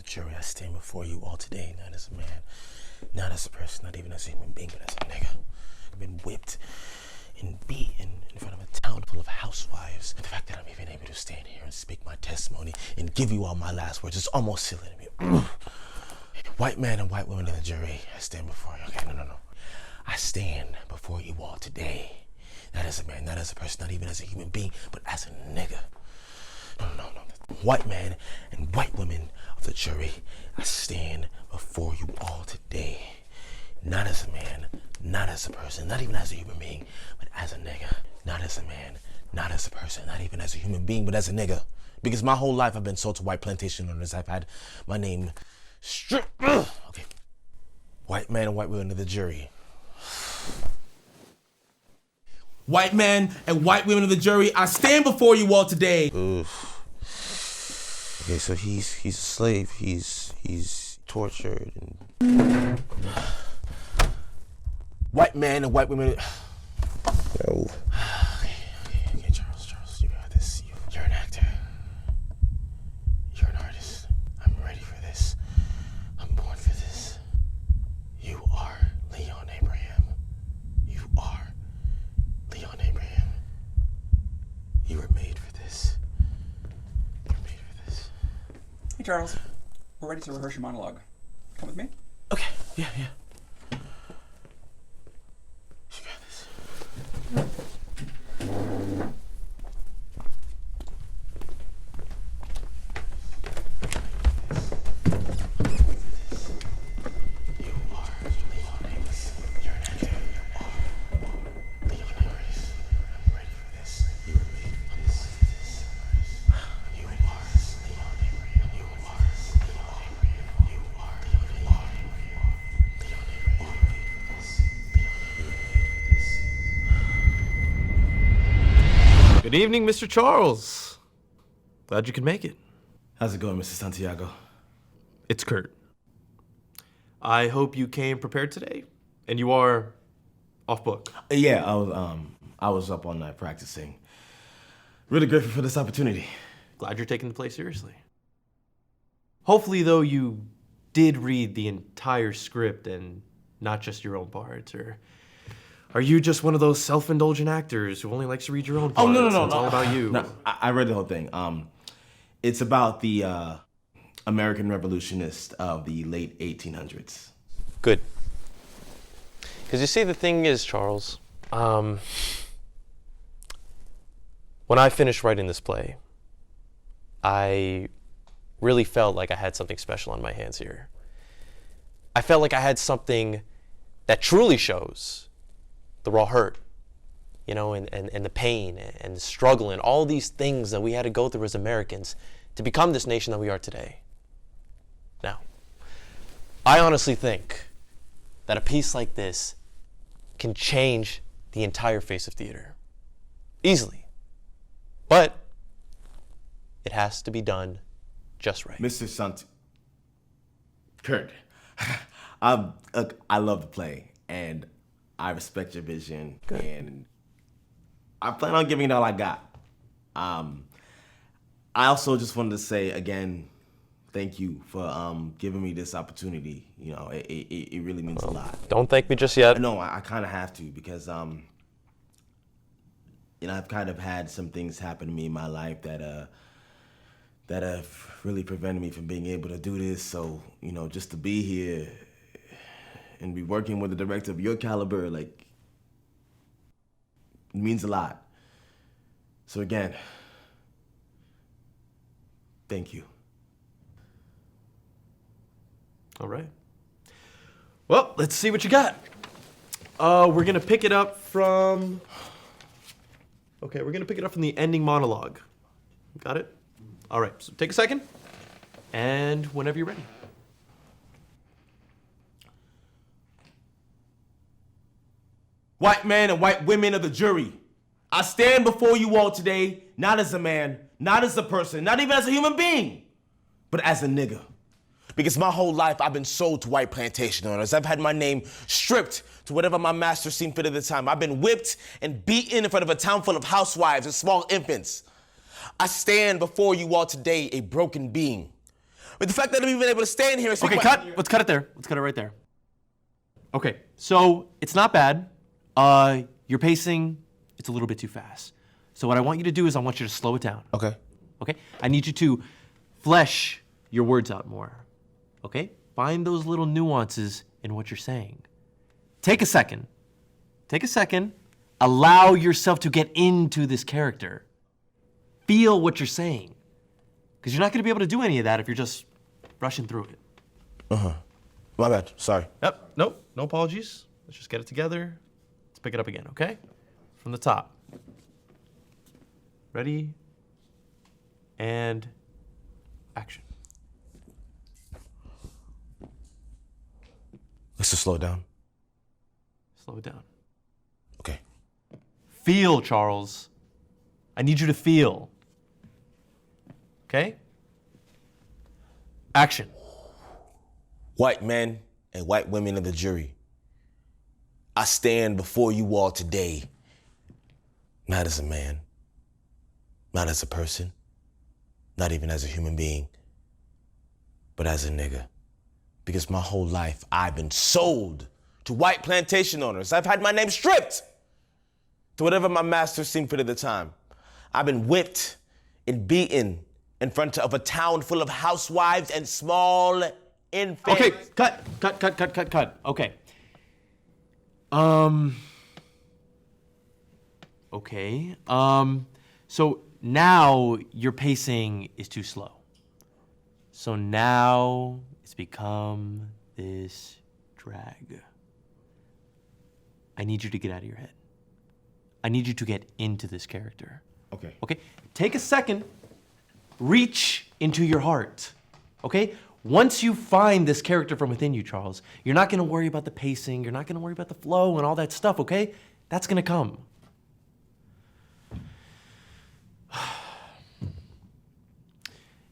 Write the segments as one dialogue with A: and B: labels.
A: jury, I stand before you all today, not as a man, not as a person, not even as a human being, but as a nigga. I've been whipped and beaten in front of a town full of housewives. The fact that I'm even able to stand here and speak my testimony and give you all my last words is almost silly to me. White man and white women in the jury, I stand before you. Okay, no. I stand before you all today, not as a man, not as a person, not even as a human being, but as a nigga. No. White man and white women of the jury, I stand before you all today, not as a man, not as a person, not even as a human being, but as a nigga. Not as a man, not as a person, not even as a human being, but as a nigga. Because my whole life I've been sold to white plantation owners. I've had my name stripped. Okay. White man and white women of the jury.
B: White man and white women of the jury, I stand before you all today.
A: Oof. Okay, so he's a slave. He's tortured and white man and white women. Yo. Okay, Charles, you got this. You're an actor. You're an artist. I'm ready for this. I'm born for this. You are Leon Abraham. You are Leon Abraham. You were made for this. You're made for this.
C: Hey Charles, we're ready to rehearse your monologue. Come with me?
A: Okay, yeah. You got this.
D: Good evening, Mr. Charles. Glad you could make it.
A: How's it going, Mr. Santiago?
D: It's Kurt. I hope you came prepared today, and you are off book.
A: Yeah, I was up all night practicing. Really grateful for this opportunity.
D: Glad you're taking the play seriously. Hopefully, though, you did read the entire script and not just your own parts, or are you just one of those self-indulgent actors who only likes to read your own parts?
A: Oh, no.
D: It's all about you.
A: No, I read the whole thing. It's about the American revolutionists of the late 1800s.
D: Good. Because you see, the thing is, Charles, when I finished writing this play, I really felt like I had something special on my hands here. I felt like I had something that truly shows the raw hurt, and the pain and the struggle and all these things that we had to go through as Americans to become this nation that we are today. Now, I honestly think that a piece like this can change the entire face of theater. Easily. But it has to be done just right.
A: Mr. Kurt, I love the play, and I respect your vision.
D: Good.
A: And I plan on giving it all I got. I also just wanted to say again, thank you for giving me this opportunity. It really means a lot.
D: Don't thank me just yet.
A: No, I kind of have to because I've kind of had some things happen to me in my life that have really prevented me from being able to do this. So, just to be here and be working with a director of your caliber, it means a lot. So again, thank you.
D: All right. Well, let's see what you got. We're gonna pick it up from the ending monologue. Got it? All right, so take a second, and whenever you're ready.
B: White man and white women of the jury, I stand before you all today, not as a man, not as a person, not even as a human being, but as a nigga.
A: Because my whole life I've been sold to white plantation owners. I've had my name stripped to whatever my master seen fit at the time. I've been whipped and beaten in front of a town full of housewives and small infants. I stand before you all today a broken being. But the fact that I'm even able to stand here and speak
D: Okay, cut. Let's cut it there. Let's cut it right there. Okay, so it's not bad. Your pacing, it's a little bit too fast. So what I want you to do is I want you to slow it down.
A: Okay.
D: Okay? I need you to flesh your words out more. Okay? Find those little nuances in what you're saying. Take a second. Take a second. Allow yourself to get into this character. Feel what you're saying. Because you're not going to be able to do any of that if you're just rushing through it.
A: My bad. Sorry.
D: Yep. Nope. No apologies. Let's just get it together. Let's pick it up again, okay? From the top. Ready? And action.
A: Let's just slow it down.
D: Slow it down.
A: Okay.
D: Feel, Charles. I need you to feel. Okay? Action.
A: White men and white women of the jury, I stand before you all today, not as a man, not as a person, not even as a human being, but as a nigga. Because my whole life I've been sold to white plantation owners. I've had my name stripped to whatever my masters seemed fit at the time. I've been whipped and beaten in front of a town full of housewives and small infants.
D: Okay, cut. Okay. Okay. So now your pacing is too slow. So now it's become this drag. I need you to get out of your head. I need you to get into this character.
B: Okay.
D: Okay? Take a second. Reach into your heart. Okay? Once you find this character from within you, Charles, you're not going to worry about the pacing. You're not going to worry about the flow and all that stuff, okay? That's going to come.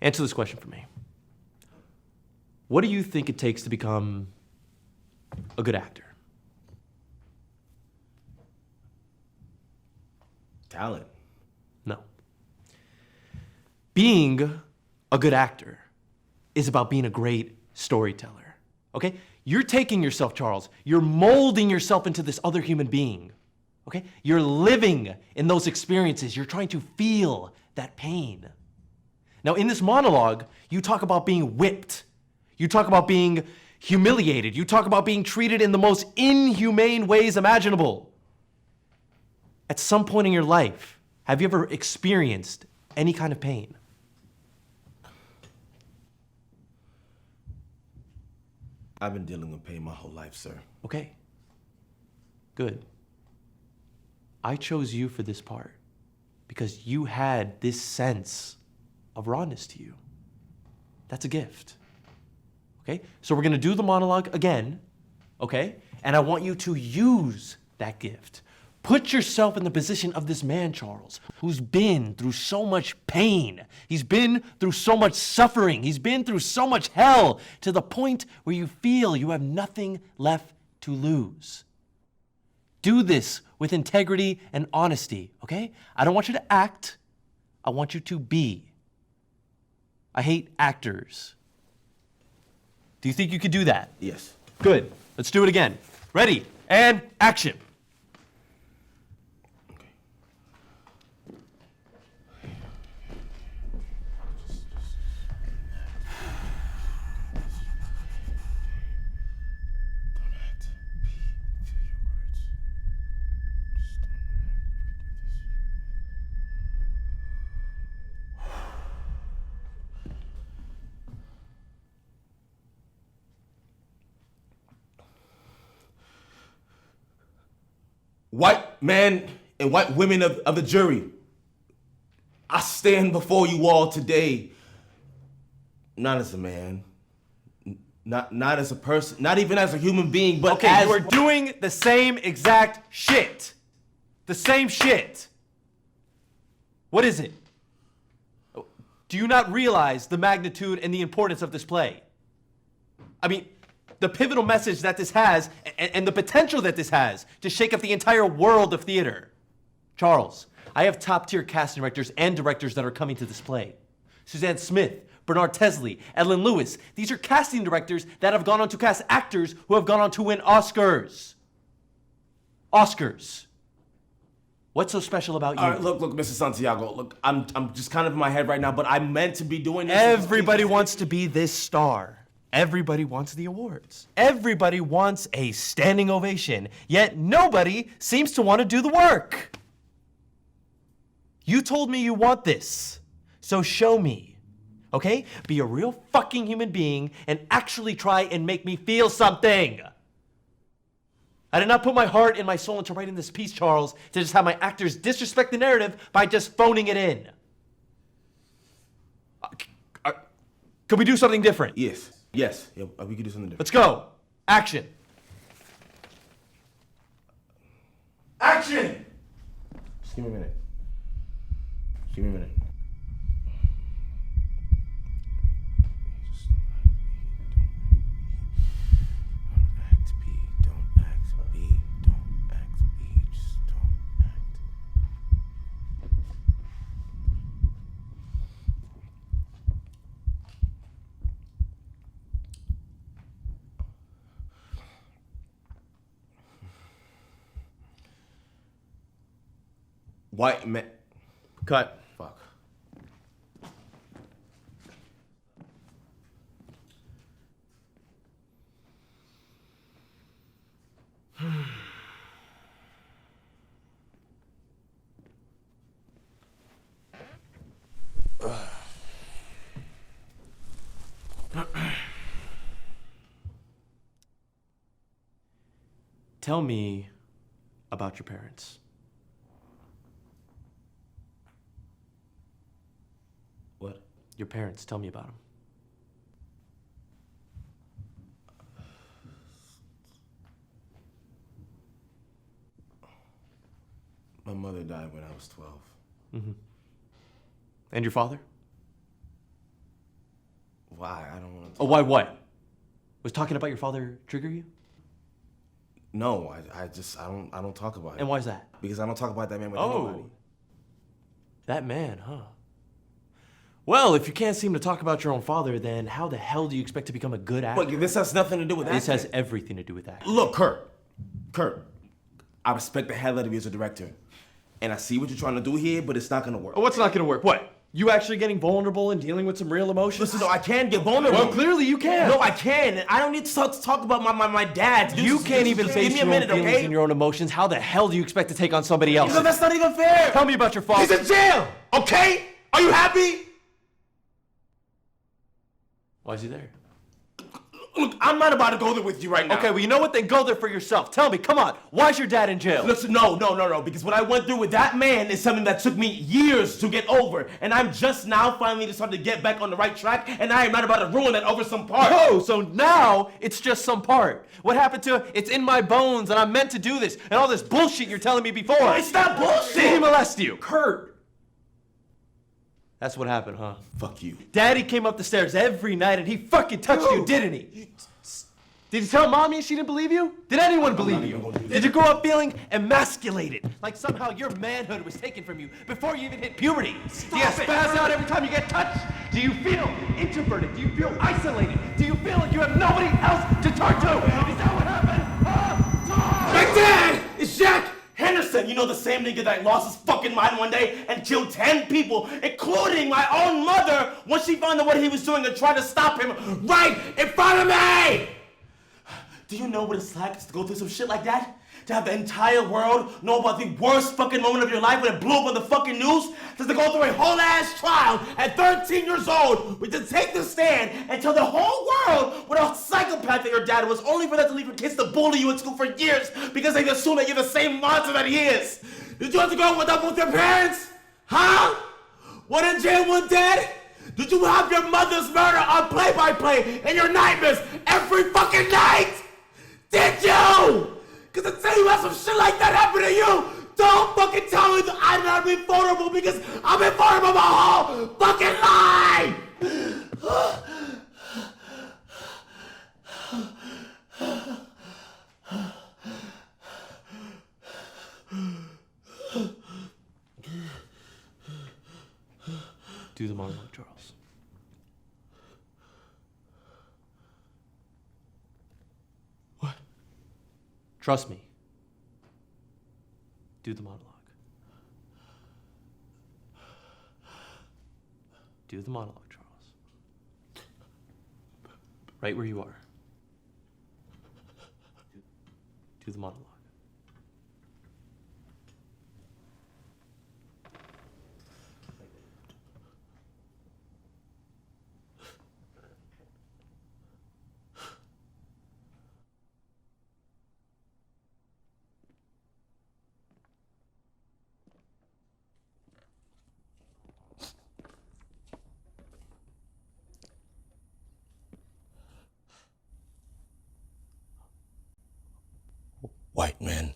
D: Answer this question for me. What do you think it takes to become a good actor?
B: Talent.
D: No. Being a good actor is about being a great storyteller, okay? You're taking yourself, Charles, you're molding yourself into this other human being, okay? You're living in those experiences. You're trying to feel that pain. Now, in this monologue, you talk about being whipped. You talk about being humiliated. You talk about being treated in the most inhumane ways imaginable. At some point in your life, have you ever experienced any kind of pain?
B: I've been dealing with pain my whole life, sir.
D: Okay. Good. I chose you for this part because you had this sense of rawness to you. That's a gift. Okay? So we're going to do the monologue again, okay? And I want you to use that gift. Put yourself in the position of this man, Charles, who's been through so much pain. He's been through so much suffering. He's been through so much hell to the point where you feel you have nothing left to lose. Do this with integrity and honesty, okay? I don't want you to act. I want you to be. I hate actors. Do you think you could do that?
B: Yes.
D: Good. Let's do it again. Ready, and action.
B: White men and white women of the jury, I stand before you all today, not as a man, not as a person, not even as a human being, but
D: Okay,
B: as...
D: you are doing the same exact shit. The same shit. What is it? Do you not realize the magnitude and the importance of this play? I mean, the pivotal message that this has and the potential that this has to shake up the entire world of theater. Charles, I have top-tier casting directors and directors that are coming to this play.
E: Suzanne Smith, Bernard Tesley, Ellen Lewis. These are casting directors that have gone on to cast actors who have gone on to win Oscars. Oscars. What's so special about you?
B: All right, look, Mr. Santiago. Look, I'm just kind of in my head right now, but I meant to be doing this.
E: Everybody wants to be this star. Everybody wants the awards. Everybody wants a standing ovation, yet nobody seems to want to do the work. You told me you want this, so show me, okay? Be a real fucking human being and actually try and make me feel something. I did not put my heart and my soul into writing this piece, Charles, to just have my actors disrespect the narrative by just phoning it in. Could we do something different?
B: Yes, yeah, we could do something different.
E: Let's go. Action.
B: Action! Just give me a minute. Just give me a minute. White man.
E: Cut.
B: Fuck.
E: Tell me about your parents.
B: What?
E: Your parents, tell me about them.
B: My mother died when I was 12.
E: And your father?
B: Why? I don't want to.
E: Oh, why what? Was talking about your father trigger you?
B: No, I don't talk about it.
E: And why is that?
B: Because I don't talk about that man with nobody.
E: Oh. That man, huh? Well, if you can't seem to talk about your own father, then how the hell do you expect to become a good actor?
B: Look, this has nothing to do with that.
E: This has everything to do with acting.
B: Look, Kurt, I respect the hell out of you as a director. And I see what you're trying to do here, but it's not gonna work.
E: Oh, what's not gonna work? What? You actually getting vulnerable and dealing with some real emotions?
B: Listen, no, I can get vulnerable.
E: Well, clearly you can.
B: No, I can. And I don't need to talk about my dad.
E: You can't even
B: Give
E: face
B: me a
E: your
B: minute,
E: own feelings
B: okay?
E: and your own emotions. How the hell do you expect to take on somebody else?
B: No, that's not even fair.
E: Tell me about your father.
B: He's in jail, okay? Are you happy?
E: Why is he there?
B: Look, I'm not about to go there with you right now.
E: Okay, well, you know what? Then go there for yourself. Tell me, come on. Why is your dad in jail?
B: Listen, no. Because what I went through with that man is something that took me years to get over. And I'm just now finally starting to get back on the right track. And I am not about to ruin that over some part.
E: Oh, so now it's just some part. What happened to it's in my bones and I'm meant to do this and all this bullshit you're telling me before?
B: It's not bullshit.
E: Did he molest you?
C: Kurt!
E: That's what happened, huh?
B: Fuck you.
E: Daddy came up the stairs every night and he fucking touched you, didn't he? Did you tell mommy and she didn't believe you? Did anyone believe you? Did you grow up feeling emasculated? Like somehow your manhood was taken from you before you even hit puberty? Do you spaz out every time you get touched? Do you feel introverted? Do you feel isolated? Do you feel like you have nobody else to turn to? Is that what happened? Huh?
B: My dad is Jack Henderson. You know, the same nigga that lost his fucking mind one day and killed 10 people, including my own mother, once she found out what he was doing and tried to stop him right in front of me! Do you know what it's like to go through some shit like that? To have the entire world know about the worst fucking moment of your life when it blew up on the fucking news? Just to go through a whole ass trial at 13 years old with to take the stand and tell the whole world what a psychopath that your dad was, only for them to leave your kids to bully you in school for years because they assume that you're the same monster that he is. Did you have to go with up with your parents? Huh? One in jail, one dead? Did you have your mother's murder on play-by-play in your nightmares every fucking night? Did you? Cause I tell you how some shit like that happened to you. Don't fucking tell me that I'm not being vulnerable because I've been vulnerable my whole fucking life.
E: Do the monologue, Charles.
B: What?
E: Trust me. Do the monologue. Do the monologue, Charles. Right where you are. Do the monologue.
A: White men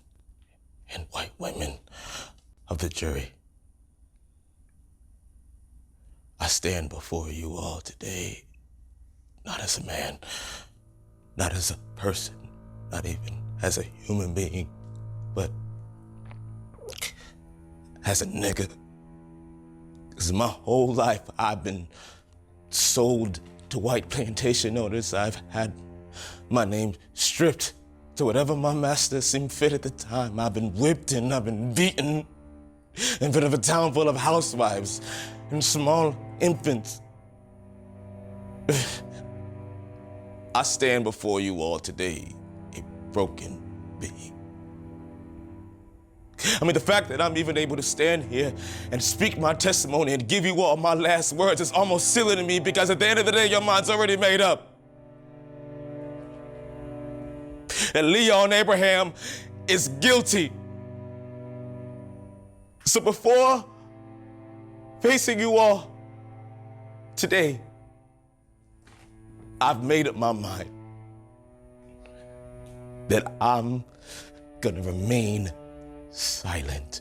A: and white women of the jury, I stand before you all today, not as a man, not as a person, not even as a human being, but as a nigga. Because my whole life I've been sold to white plantation owners. I've had my name stripped to whatever my master seemed fit at the time. I've been whipped and I've been beaten in front of a town full of housewives and small infants. I stand before you all today, a broken being. I mean, the fact that I'm even able to stand here and speak my testimony and give you all my last words is almost silly to me, because at the end of the day, your mind's already made up. And Leon Abraham is guilty. So before facing you all today, I've made up my mind that I'm gonna remain silent.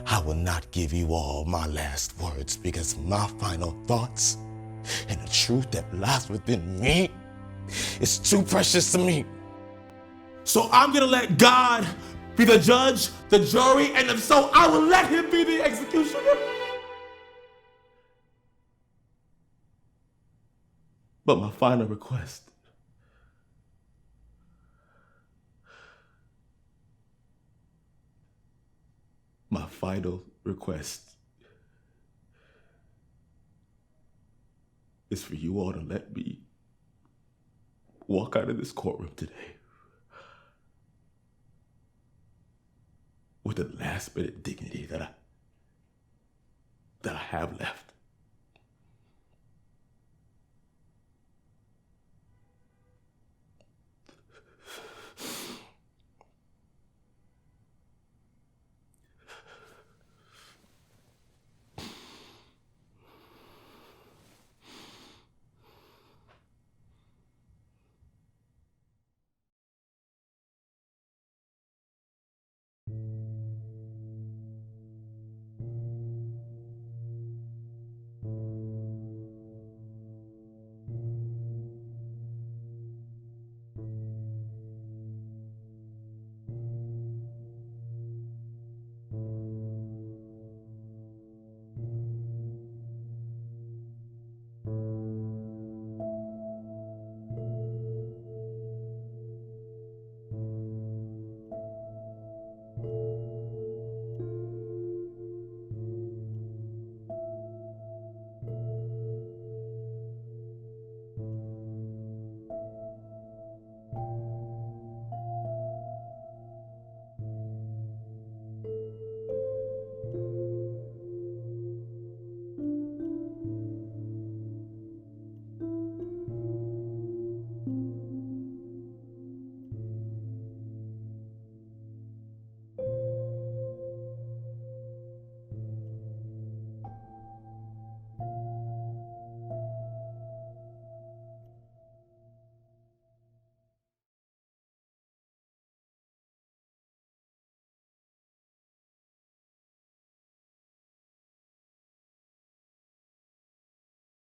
A: I will not give you all my last words, because my final thoughts and the truth that lies within me is too precious to me.
B: So I'm gonna let God be the judge, the jury, and if so, I will let him be the executioner. But my final request is for you all to let me walk out of this courtroom today with the last bit of dignity that I have left.